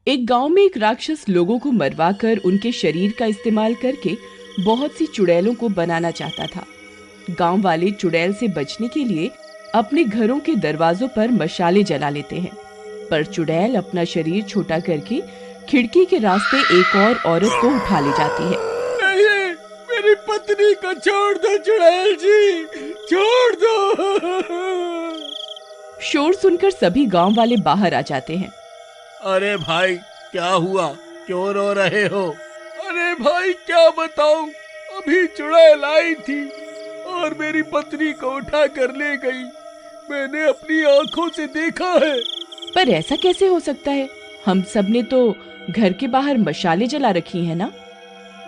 एक गांव में एक राक्षस लोगों को मरवाकर उनके शरीर का इस्तेमाल करके बहुत सी चुड़ैलों को बनाना चाहता था। गांव वाले चुड़ैल से बचने के लिए अपने घरों के दरवाजों पर मशाले जला लेते हैं, पर चुड़ैल अपना शरीर छोटा करके खिड़की के रास्ते एक और औरत को उठा ले जाती है। नहीं, मेरी पत्नी को छोड़ दो चुड़ैल जी, छोड़ दो। शोर सुनकर सभी गांव वाले बाहर आ जाते हैं। अरे भाई, क्या हुआ? क्यों रो रहे हो? अरे भाई, क्या बताऊं, अभी चुड़ैल आई थी और मेरी पत्नी को उठा कर ले गई। मैंने अपनी आंखों से देखा है। पर ऐसा कैसे हो सकता है? हम सब ने तो घर के बाहर मशाले जला रखी है ना?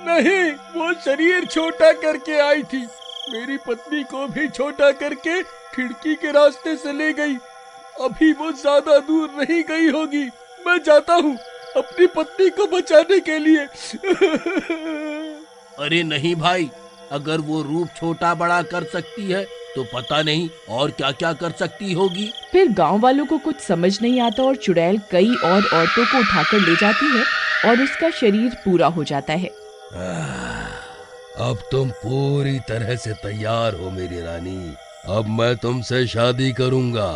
नहीं, वो शरीर छोटा करके आई थी। मेरी पत्नी को भी छोटा करके खिड़की के रास्ते से ले गई। अभी वो ज्यादा दूर नहीं गई होगी। मैं जाता हूँ अपनी पत्नी को बचाने के लिए। अरे नहीं भाई, अगर वो रूप छोटा बड़ा कर सकती है तो पता नहीं और क्या क्या कर सकती होगी। फिर गांव वालों को कुछ समझ नहीं आता और चुड़ैल कई और औरतों को उठाकर ले जाती है और उसका शरीर पूरा हो जाता है। अब तुम पूरी तरह से तैयार हो मेरी रानी। अब मैं तुमसे शादी करूंगा,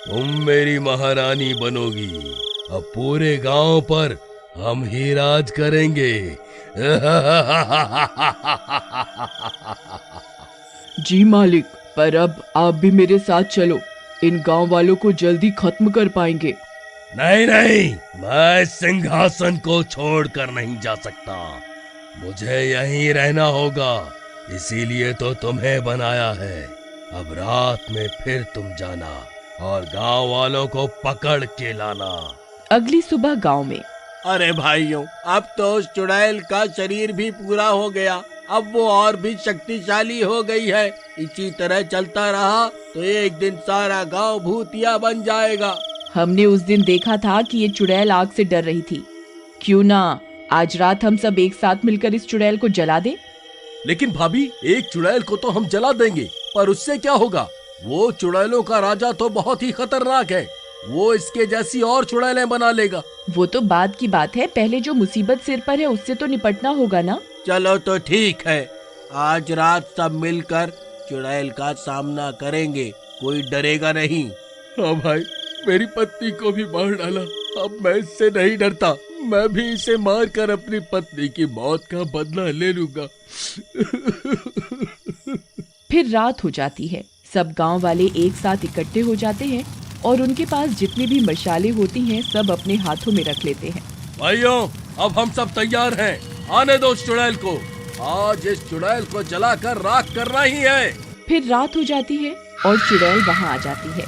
तुम मेरी महारानी बनोगी। अब पूरे गांव पर हम ही राज करेंगे। जी मालिक, पर अब आप भी मेरे साथ चलो, इन गांव वालों को जल्दी खत्म कर पाएंगे। नहीं नहीं, मैं सिंहासन को छोड़कर नहीं जा सकता। मुझे यहीं रहना होगा, इसीलिए तो तुम्हें बनाया है। अब रात में फिर तुम जाना और गांव वालों को पकड़ के लाना। अगली सुबह गांव में। अरे भाइयों, अब तो उस चुड़ैल का शरीर भी पूरा हो गया। अब वो और भी शक्तिशाली हो गई है। इसी तरह चलता रहा तो एक दिन सारा गांव भूतिया बन जाएगा। हमने उस दिन देखा था कि ये चुड़ैल आग से डर रही थी। क्यों ना आज रात हम सब एक साथ मिलकर इस चुड़ैल को जला दें? लेकिन भाभी, एक चुड़ैल को तो हम जला देंगे, पर उससे क्या होगा? वो चुड़ैलों का राजा तो बहुत ही खतरनाक है। वो इसके जैसी और चुड़ैलें बना लेगा। वो तो बाद की बात है, पहले जो मुसीबत सिर पर है उससे तो निपटना होगा ना। चलो तो ठीक है, आज रात सब मिलकर चुड़ैल का सामना करेंगे, कोई डरेगा नहीं। हाँ भाई, मेरी पत्नी को भी मार डाला, अब मैं इससे नहीं डरता। मैं भी इसे मार कर अपनी पत्नी की मौत का बदला ले लूंगा। फिर रात हो जाती है। सब गांव वाले एक साथ इकट्ठे हो जाते हैं और उनके पास जितनी भी मशाले होती हैं सब अपने हाथों में रख लेते हैं। भाइयों, अब हम सब तैयार हैं। आने दो उस चुड़ैल को। आज इस चुड़ैल को जलाकर राख करना ही है। फिर रात हो जाती है और चुड़ैल वहाँ आ जाती है।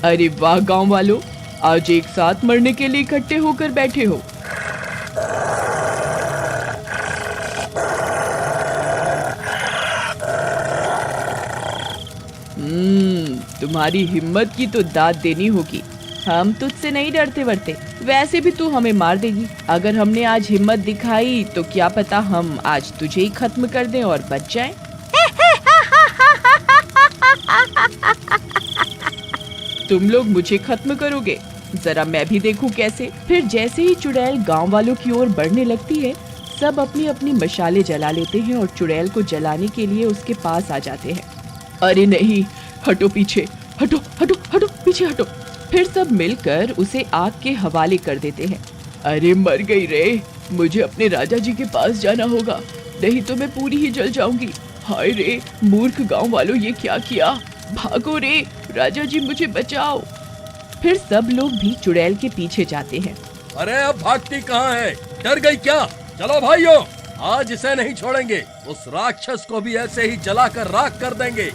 अरे वाह गांव वालों, आज एक साथ मरने के लिए इकट्ठे होकर बैठे हो। तुम्हारी हिम्मत की तो दाद देनी होगी। हम तुझसे नहीं डरते वरते, वैसे भी तू हमें मार देगी। अगर हमने आज हिम्मत दिखाई तो क्या पता हम आज तुझे ही खत्म कर दें और बच जाएं। तुम लोग मुझे खत्म करोगे? जरा मैं भी देखूं कैसे। फिर जैसे ही चुड़ैल गांव वालों की ओर बढ़ने लगती है, सब अपनी अपनी मशाले जला लेते हैं और चुड़ैल को जलाने के लिए उसके पास आ जाते हैं। अरे नहीं, हटो पीछे, हटो हटो हटो, पीछे हटो। फिर सब मिलकर उसे आग के हवाले कर देते हैं। अरे मर गई रे, मुझे अपने राजा जी के पास जाना होगा, नहीं तो मैं पूरी ही जल जाऊंगी। हाय रे मूर्ख गांव वालों, ये क्या किया? भागो रे, राजा जी मुझे बचाओ। फिर सब लोग भी चुड़ैल के पीछे जाते हैं। अरे अब भागती कहाँ है? डर गई क्या? चलो भाइयों, आज इसे नहीं छोड़ेंगे। उस राक्षस को भी ऐसे ही जलाकर राख कर देंगे।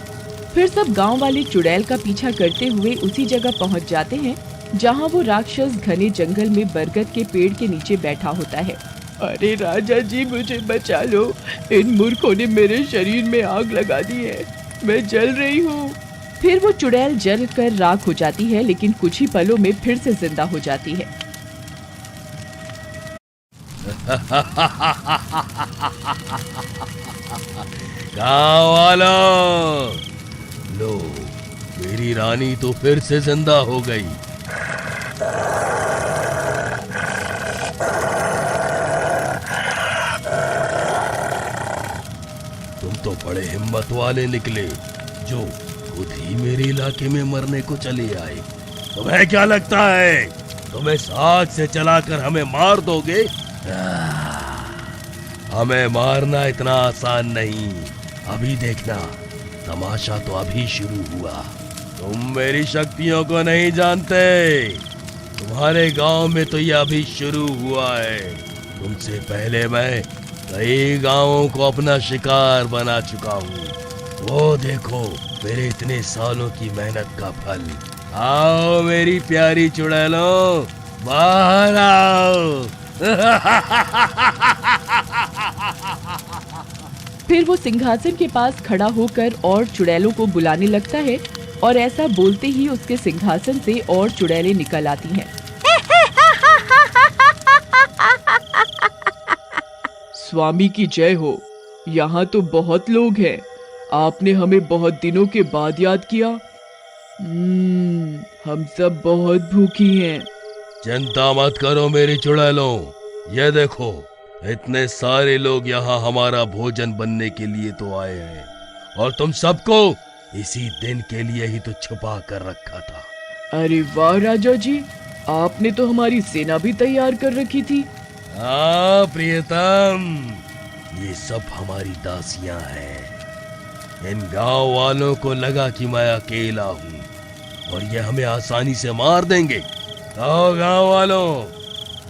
फिर सब गांव वाले चुड़ैल का पीछा करते हुए उसी जगह पहुंच जाते हैं जहां वो राक्षस घने जंगल में बरगद के पेड़ के नीचे बैठा होता है। अरे राजा जी मुझे बचा लो, इन मूर्खों ने मेरे शरीर में आग लगा दी है, मैं जल रही हूँ। फिर वो चुड़ैल जल कर राख हो जाती है, लेकिन कुछ ही पलों में फिर से जिंदा हो जाती है। गाँव वालों, लो मेरी रानी तो फिर से जिंदा हो गई। तुम तो बड़े हिम्मत वाले निकले जो खुद ही मेरे इलाके में मरने को चले आए। तुम्हें क्या लगता है तुम इस आग से चलाकर हमें मार दोगे? हमें मारना इतना आसान नहीं। अभी देखना, तमाशा तो अभी शुरू हुआ। तुम मेरी शक्तियों को नहीं जानते। तुम्हारे गांव में तो ये अभी शुरू हुआ है। तुमसे पहले मैं कई गांवों को अपना शिकार बना चुका हूँ। वो देखो मेरे इतने सालों की मेहनत का फल। आओ मेरी प्यारी चुड़ैलों, बाहर आओ। फिर वो सिंहासन के पास खड़ा होकर और चुड़ैलों को बुलाने लगता है और ऐसा बोलते ही उसके सिंहासन से और चुड़ैलें निकल आती हैं। स्वामी की जय हो। यहाँ तो बहुत लोग हैं। आपने हमें बहुत दिनों के बाद याद किया। हम सब बहुत भूखी हैं। चिंता मत करो मेरी चुड़ैलों, ये देखो इतने सारे लोग यहाँ हमारा भोजन बनने के लिए तो आए हैं और तुम सबको इसी दिन के लिए ही तो छुपा कर रखा था। अरे वाह राजा जी, आपने तो हमारी सेना भी तैयार कर रखी थी। हाँ प्रियतम, ये सब हमारी दासियां हैं। इन गांव वालों को लगा कि मैं अकेला हूँ और ये हमें आसानी से मार देंगे। कहो गांव वालों,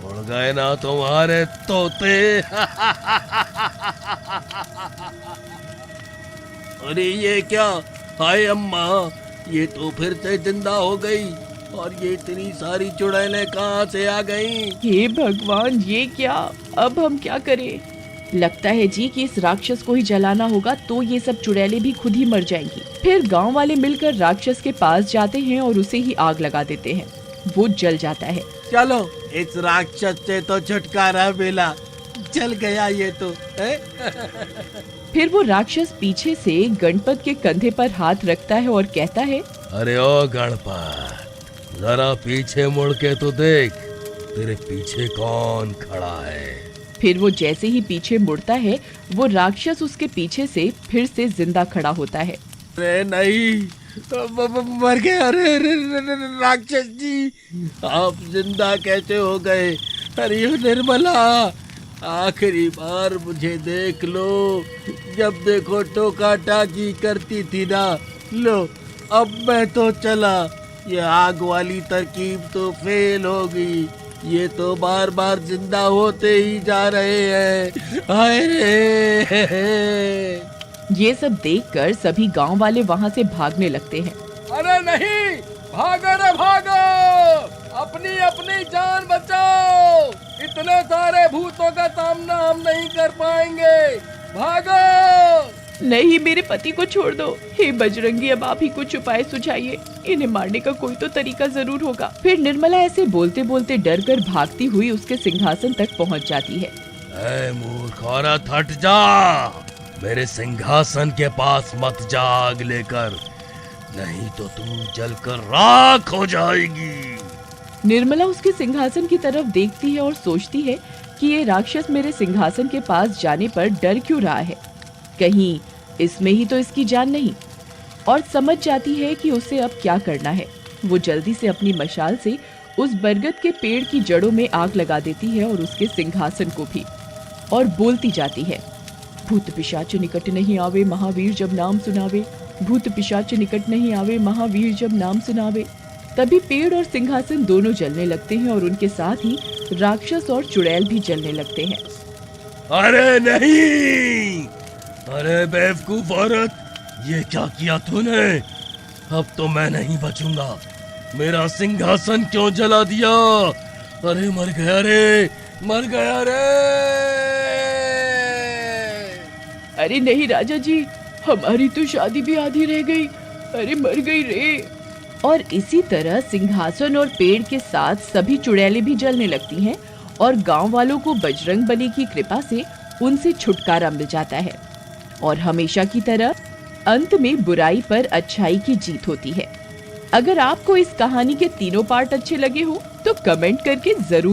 उड़ गए ना तुम्हारे तोते? अरे ये क्या? हाय अम्मा, ये तो फिर से जिंदा हो गई। और ये इतनी सारी चुड़ैलें कहाँ से आ गईं? हे भगवान, ये क्या? अब हम क्या करें? लगता है जी कि इस राक्षस को ही जलाना होगा, तो ये सब चुड़ैलें भी खुद ही मर जाएंगी। फिर गांव वाले मिलकर राक्षस के पास जाते हैं और उसे ही आग लगा देते हैं। वो जल जाता है। चलो इस राक्षस से तो छुटकारा मिला। जल गया ये तो है? फिर वो राक्षस पीछे से गणपत के कंधे पर हाथ रखता है और कहता है, अरे ओ गणपत, जरा पीछे मुड़ के तो देख, तेरे पीछे कौन खड़ा है। फिर वो जैसे ही पीछे मुड़ता है, वो राक्षस उसके पीछे से फिर से जिंदा खड़ा होता है। अरे नहीं, मर गए। अरे राक्षस जी, आप जिंदा कैसे हो गए? अरे निर्मला, आखिरी बार मुझे देख लो। जब देखो टोका टाकी करती थी ना। लो अब मैं तो चला। ये आग वाली तरकीब तो फेल हो गई। ये तो बार बार जिंदा होते ही जा रहे हैं। हाय रे। ये सब देखकर सभी गांव वाले वहाँ से भागने लगते हैं। अरे नहीं, भागो रे भागो, अपनी अपनी जान बचाओ। इतने सारे भूतों का सामना हम नहीं कर पाएंगे, भागो। नहीं, मेरे पति को छोड़ दो। हे बजरंगी, अब आप ही कुछ उपाय सुझाइए। इन्हें मारने का कोई तो तरीका जरूर होगा। फिर निर्मला ऐसे बोलते बोलते डर कर भागती हुई उसके सिंहासन तक पहुंच जाती है। ऐ मूर्ख औरत, हट जा। मेरे सिंहासन के पास मत जा आग लेकर, नहीं तो तू जलकर राख हो जाएगी। निर्मला उसके सिंहासन की तरफ देखती है और सोचती है कि ये राक्षस मेरे सिंहासन के पास जाने पर डर क्यों रहा है। कहीं इसमें ही तो इसकी जान नहीं। और समझ जाती है कि उसे अब क्या करना है। वो जल्दी से अपनी मशाल से उस बरगद के पेड़ की जड़ों में आग लगा देती है और उसके सिंहासन को भी, और बोलती जाती है, भूत पिशाच निकट नहीं आवे, महावीर जब नाम सुनावे। भूत पिशाच निकट नहीं आवे, महावीर जब नाम सुनावे। तभी पेड़ और सिंहासन दोनों जलने लगते हैं और उनके साथ ही राक्षस और चुड़ैल भी जलने लगते हैं। अरे नहीं, अरे बेवकूफ औरत, ये क्या किया तूने? अब तो मैं नहीं बचूंगा। मेरा सिंहासन क्यों जला दिया? अरे मर गया रे, मर गया रे। अरे नहीं राजा जी, हमारी तो शादी भी आधी रह गई। अरे मर गई रे। और इसी तरह सिंहासन और पेड़ के साथ सभी चुड़ैलें भी जलने लगती हैं और गांव वालों को बजरंग बली की कृपा से उनसे छुटकारा मिल जाता है। और हमेशा की तरह अंत में बुराई पर अच्छाई की जीत होती है। अगर आपको इस कहानी के तीनों पार्ट अच्छे लगे हो तो कमेंट करके जरूर